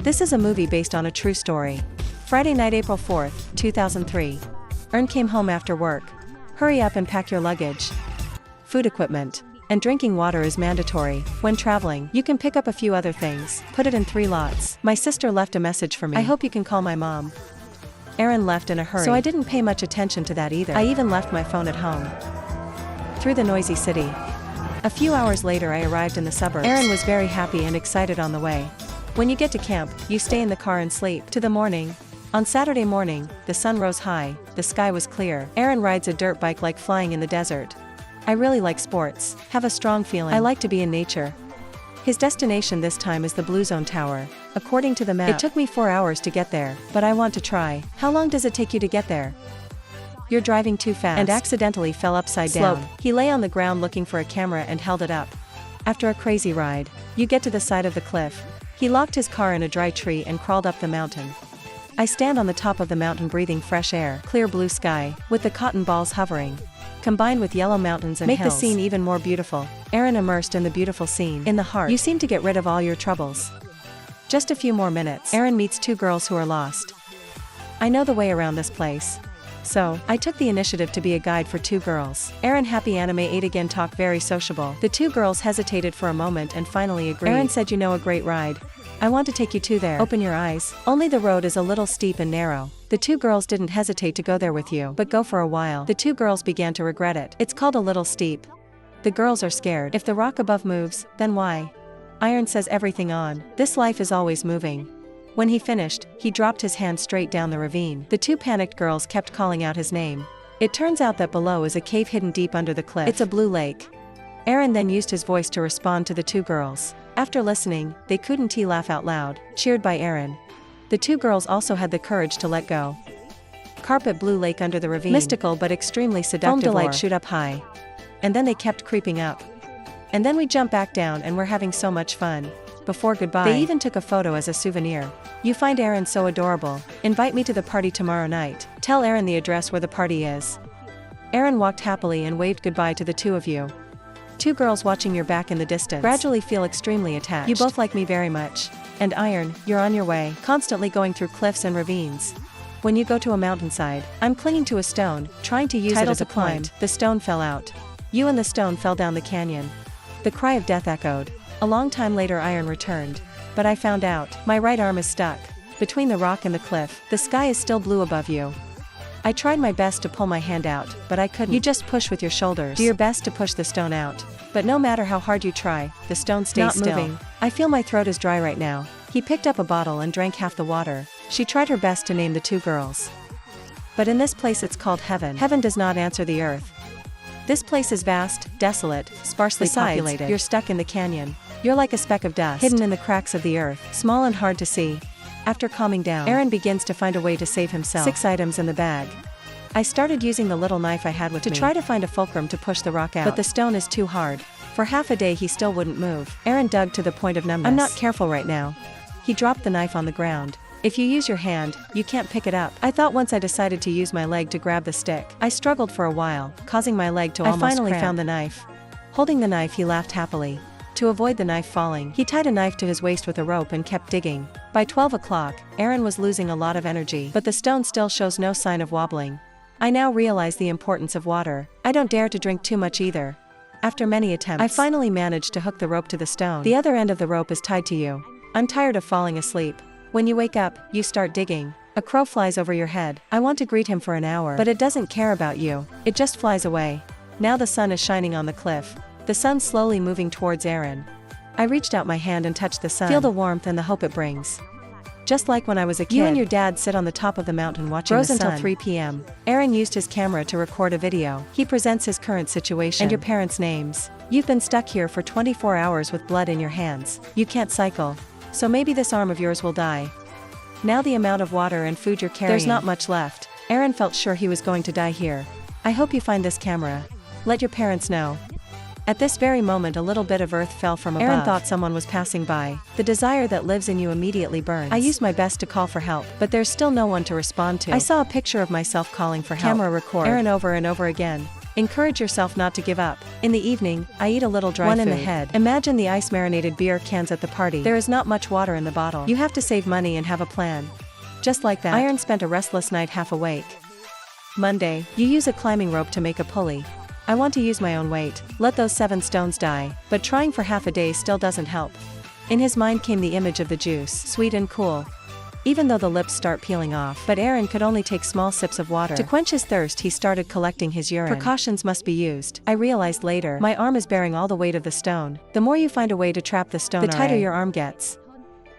This is a movie based on a true story. Friday night, April 4th, 2003. Aron came home after work. Hurry up and pack your luggage. Food equipment. And drinking water is mandatory. When traveling, you can pick up a few other things. Put it in 3 lots. My sister left a message for me. I hope you can call my mom. Aron left in a hurry, so I didn't pay much attention to that either. I even left my phone at home. Through the noisy city. A few hours later I arrived in the suburbs. Aron was very happy and excited on the way. When you get to camp, you stay in the car and sleep. To the morning. On Saturday morning, the sun rose high, the sky was clear. Aron rides a dirt bike like flying in the desert. I really like sports, have a strong feeling. I like to be in nature. His destination this time is the Blue Zone Tower. According to the map, it took me 4 hours to get there, but I want to try. How long does it take you to get there? You're driving too fast. And accidentally fell upside down. He lay on the ground looking for a camera and held it up. After a crazy ride, you get to the side of the cliff. He locked his car in a dry tree and crawled up the mountain. I stand on the top of the mountain breathing fresh air, clear blue sky, with the cotton balls hovering. Combined with yellow mountains and hills, make the scene even more beautiful. Aron immersed in the beautiful scene. In the heart, you seem to get rid of all your troubles. Just a few more minutes, Aron meets 2 girls who are lost. I know the way around this place. So, I took the initiative to be a guide for 2 girls. Aron happy anime 8 again talk very sociable. The 2 girls hesitated for a moment and finally agreed. Aron said you know a great ride. I want to take you to there. Open your eyes. Only the road is a little steep and narrow. The 2 girls didn't hesitate to go there with you, but go for a while. The 2 girls began to regret it. It's called a little steep. The girls are scared. If the rock above moves, then why? Aron says everything on. This life is always moving. When he finished, he dropped his hand straight down the ravine. The 2 panicked girls kept calling out his name. It turns out that below is a cave hidden deep under the cliff. It's a blue lake. Aron then used his voice to respond to the 2 girls. After listening, they couldn't laugh out loud, cheered by Aron. The 2 girls also had the courage to let go. Carpet blue lake under the ravine. Mystical but extremely seductive. Foam delight shoot up high. And then they kept creeping up. And then we jump back down and we're having so much fun. Before goodbye, they even took a photo as a souvenir. You find Aron so adorable. Invite me to the party tomorrow night. Tell Aron the address where the party is. Aron walked happily and waved goodbye to the 2 of you. 2 girls watching your back in the distance gradually feel extremely attached. You both like me very much. And Aron, you're on your way, constantly going through cliffs and ravines. When you go to a mountainside, I'm clinging to a stone, trying to use it as a climb. The stone fell out. You and the stone fell down the canyon. The cry of death echoed. A long time later Aron returned. But I found out, my right arm is stuck. Between the rock and the cliff, the sky is still blue above you. I tried my best to pull my hand out, but I couldn't. You just push with your shoulders. Do your best to push the stone out. But no matter how hard you try, the stone stays still. Not moving. I feel my throat is dry right now. He picked up a bottle and drank half the water. She tried her best to name the 2 girls. But in this place it's called heaven. Heaven does not answer the earth. This place is vast, desolate, sparsely populated. You're stuck in the canyon. You're like a speck of dust, hidden in the cracks of the earth, small and hard to see. After calming down, Aron begins to find a way to save himself. 6 items in the bag. I started using the little knife I had with me to try to find a fulcrum to push the rock out, but the stone is too hard. For half a day he still wouldn't move. Aron dug to the point of numbness. I'm not careful right now. He dropped the knife on the ground. If you use your hand, you can't pick it up. I thought once I decided to use my leg to grab the stick. I struggled for a while, causing my leg to almost cramp. I finally found the knife. Holding the knife he laughed happily. To avoid the knife falling, he tied a knife to his waist with a rope and kept digging. By 12 o'clock, Aron was losing a lot of energy, but the stone still shows no sign of wobbling. I now realize the importance of water. I don't dare to drink too much either. After many attempts, I finally managed to hook the rope to the stone. The other end of the rope is tied to you. I'm tired of falling asleep. When you wake up, you start digging. A crow flies over your head. I want to greet him for an hour, but it doesn't care about you. It just flies away. Now the sun is shining on the cliff. The sun slowly moving towards Aron. I reached out my hand and touched the sun. Feel the warmth and the hope it brings. Just like when I was a kid. You and your dad sit on the top of the mountain watching the sun. Until 3 p.m. Aron used his camera to record a video. He presents his current situation and your parents' names. You've been stuck here for 24 hours with blood in your hands. You can't cycle. So maybe this arm of yours will die. Now the amount of water and food you're carrying. There's not much left. Aron felt sure he was going to die here. I hope you find this camera. Let your parents know. At this very moment a little bit of earth fell from above. Aron thought someone was passing by. The desire that lives in you immediately burns. I used my best to call for help, but there's still no one to respond to. I saw a picture of myself calling for help. Camera record. Aron over and over again. Encourage yourself not to give up. In the evening, I eat a little dry food. 1 in the head. Imagine the ice-marinated beer cans at the party. There is not much water in the bottle. You have to save money and have a plan. Just like that, Aron spent a restless night half awake. Monday, you use a climbing rope to make a pulley. I want to use my own weight. Let those 7 stones die. But trying for half a day still doesn't help. In his mind came the image of the juice, sweet and cool. Even though the lips start peeling off, but Aron could only take small sips of water. To quench his thirst, he started collecting his urine. Precautions must be used. I realized later, my arm is bearing all the weight of the stone. The more you find a way to trap the stone, the tighter your arm gets.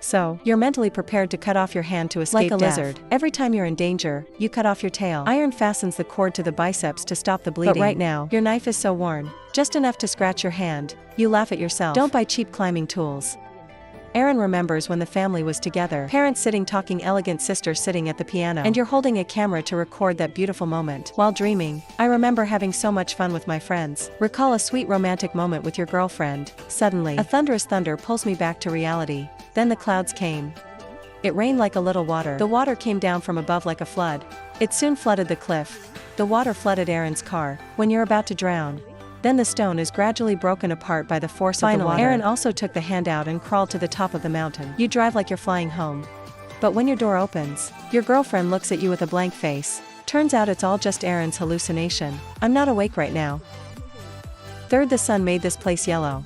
So, you're mentally prepared to cut off your hand to escape death. Like a lizard. Every time you're in danger, you cut off your tail. Aron fastens the cord to the biceps to stop the bleeding. But right now, your knife is so worn, just enough to scratch your hand. You laugh at yourself. Don't buy cheap climbing tools. Aron remembers when the family was together, parents sitting talking, elegant sister sitting at the piano, and you're holding a camera to record that beautiful moment. While dreaming, I remember having so much fun with my friends. Recall a sweet romantic moment with your girlfriend. Suddenly, a thunderous thunder pulls me back to reality. Then the clouds came. It rained like a little water. The water came down from above like a flood. It soon flooded the cliff. The water flooded Aron's car. When you're about to drown, then the stone is gradually broken apart by the force of the water. Aron also took the hand out and crawled to the top of the mountain. You drive like you're flying home. But when your door opens, your girlfriend looks at you with a blank face. Turns out it's all just Aron's hallucination. I'm not awake right now. Third, the sun made this place yellow.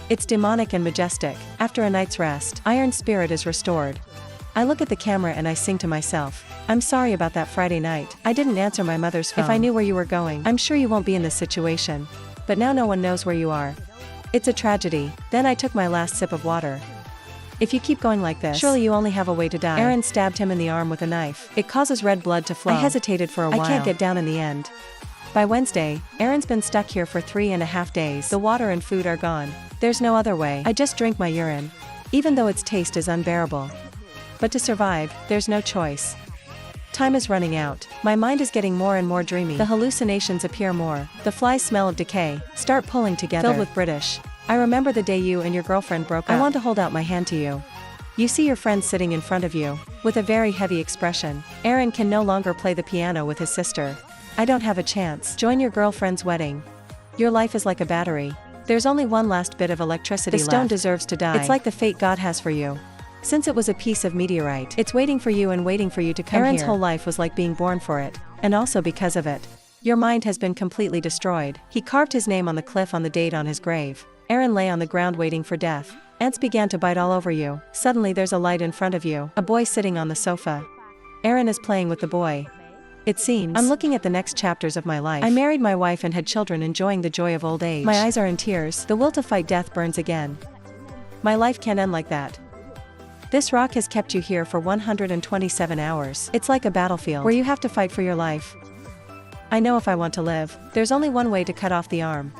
It's demonic and majestic. After a night's rest, Aron's spirit is restored. I look at the camera and I sing to myself. I'm sorry about that Friday night. I didn't answer my mother's phone. If I knew where you were going, I'm sure you won't be in this situation. But now no one knows where you are. It's a tragedy. Then I took my last sip of water. If you keep going like this, surely you only have a way to die. Aron stabbed him in the arm with a knife. It causes red blood to flow. I hesitated for a while. I can't get down in the end. By Wednesday, Aron's been stuck here for 3.5 days. The water and food are gone. There's no other way. I just drink my urine. Even though its taste is unbearable. But to survive, there's no choice. Time is running out. My mind is getting more and more dreamy. The hallucinations appear more. The flies smell of decay, start pulling together. Filled with British. I remember the day you and your girlfriend broke up. I want to hold out my hand to you. You see your friend sitting in front of you, with a very heavy expression. Aron can no longer play the piano with his sister. I don't have a chance. Join your girlfriend's wedding. Your life is like a battery. There's only one last bit of electricity left. The stone deserves to die. It's like the fate God has for you. Since it was a piece of meteorite, it's waiting for you and waiting for you to come here. Aron's whole life was like being born for it, and also because of it. Your mind has been completely destroyed. He carved his name on the cliff on the date on his grave. Aron lay on the ground waiting for death. Ants began to bite all over you. Suddenly there's a light in front of you, a boy sitting on the sofa. Aron is playing with the boy. It seems I'm looking at the next chapters of my life. I married my wife and had children, enjoying the joy of old age. My eyes are in tears. The will to fight death burns again. My life can't end like that. This rock has kept you here for 127 hours. It's like a battlefield where you have to fight for your life. I know if I want to live, there's only one way to cut off the arm.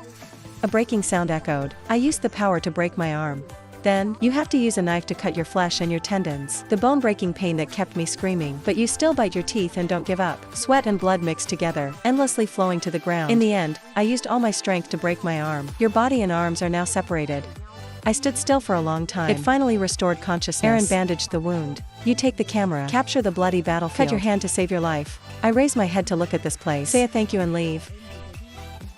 A breaking sound echoed. I used the power to break my arm. Then, you have to use a knife to cut your flesh and your tendons. The bone-breaking pain that kept me screaming. But you still bite your teeth and don't give up. Sweat and blood mixed together, endlessly flowing to the ground. In the end, I used all my strength to break my arm. Your body and arms are now separated. I stood still for a long time. It finally restored consciousness. Aron bandaged the wound. You take the camera. Capture the bloody battlefield. Cut your hand to save your life. I raise my head to look at this place. Say a thank you and leave.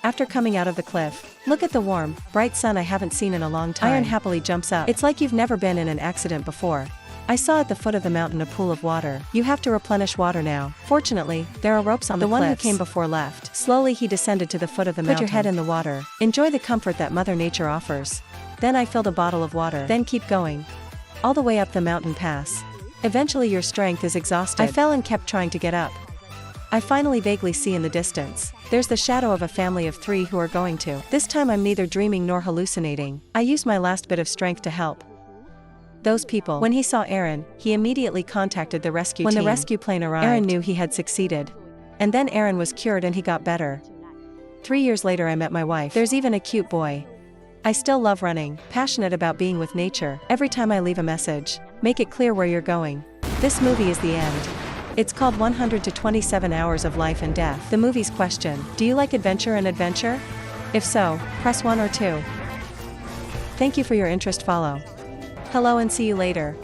After coming out of the cliff, look at the warm, bright sun I haven't seen in a long time. Aron happily jumps up. It's like you've never been in an accident before. I saw at the foot of the mountain a pool of water. You have to replenish water now. Fortunately, there are ropes on the cliffs. The one who came before left. Slowly he descended to the foot of the mountain. Put your head in the water. Enjoy the comfort that Mother Nature offers. Then I filled a bottle of water. Then keep going. All the way up the mountain pass. Eventually your strength is exhausted. I fell and kept trying to get up. I finally vaguely see in the distance. There's the shadow of a family of 3 who are going to. This time I'm neither dreaming nor hallucinating. I used my last bit of strength to help those people. When he saw Aron, he immediately contacted the rescue team. When the rescue plane arrived, Aron knew he had succeeded. And then Aron was cured and he got better. 3 years later I met my wife. There's even a cute boy. I still love running, passionate about being with nature. Every time I leave a message, make it clear where you're going. This movie is the end. It's called 127 Hours of Life and Death. The movie's question: do you like adventure and adventure? If so, press 1 or 2. Thank you for your interest. Follow. Hello and see you later.